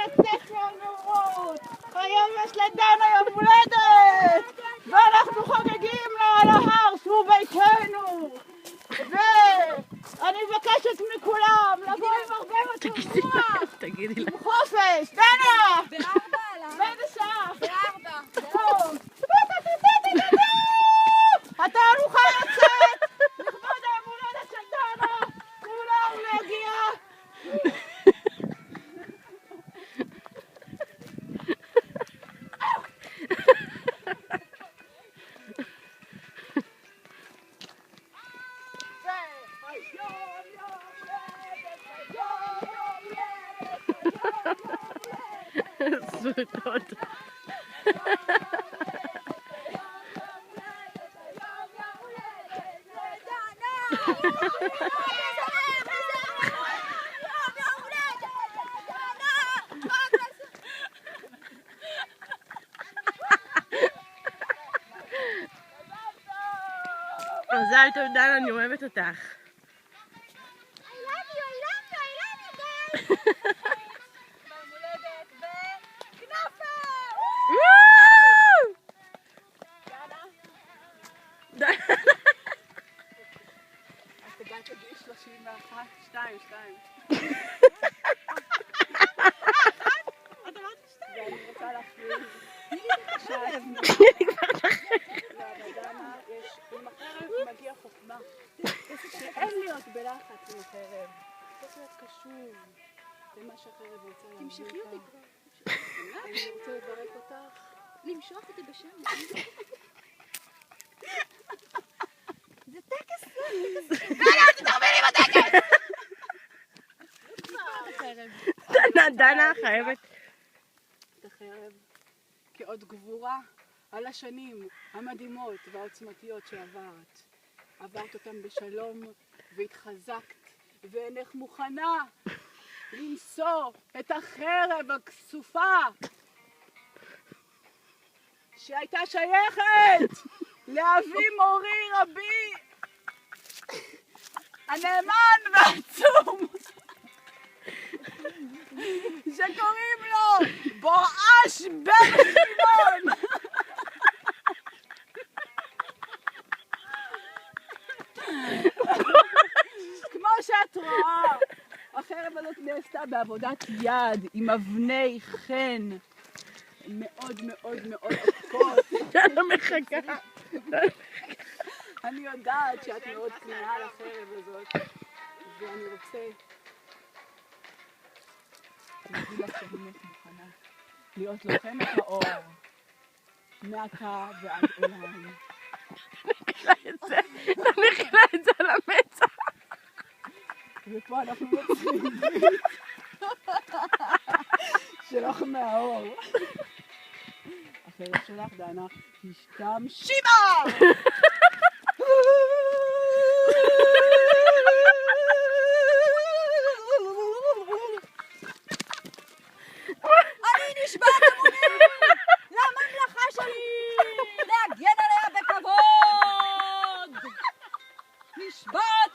לצאת מהנורות. היום יש לדנה יום הולדת, ואנחנו חוגגים לה על ההר שהוא ביתנו. ואני מבקשת מכולם לבוא עם הרבה מצב רוח, עם חופש. דנה! באיזה שעה? טוב. התהלוכה יוצאת לכבוד היום הולדת של דנה. כולם להגיע. סוטות. מזל טוב דנה, אני אוהבת אותך. את הגעת לגיל 31, 2. את אמרת 2. ואני רוצה להפריד. דנה, עם החרב מגיע חוכמה. שאין להיות בלחץ עם החרב. צריך להיות קשוב. זה מה שהחרב רוצה להגיד. תמשכי אותי כבר. אני רוצה לברך אותך. למשוך אותי בשם. זה טקס. דנה חייבת את החרב כאות גבורה על השנים המדהימות והעוצמתיות שעברת. עברת אותם בשלום והתחזקת, ואינך מוכנה לנשוא את החרב הכסופה שהייתה שייכת לאבי מורי רבי הנאמן והעצום שקוראים לו בואש בן שמעון. כמו שאת רואה, החרב הזאת נעשתה בעבודת יד עם אבני חן מאוד מאוד מאוד עתיקות. דנה מחכה. אני יודעת שאת מאוד כנועה לחרב הזאת, ואני רוצה להגיד לך שאני באמת מוכנה להיות לוחמת האור מעתה ועד עולם. נחילה את זה על המצח. ופה אנחנו יוצאים שלך מהאור. החרב שלך, דנה, השתמשי בה! אני נשבעת אמונים לממלכה שלי, להגן עליה בכבוד. נשבעת.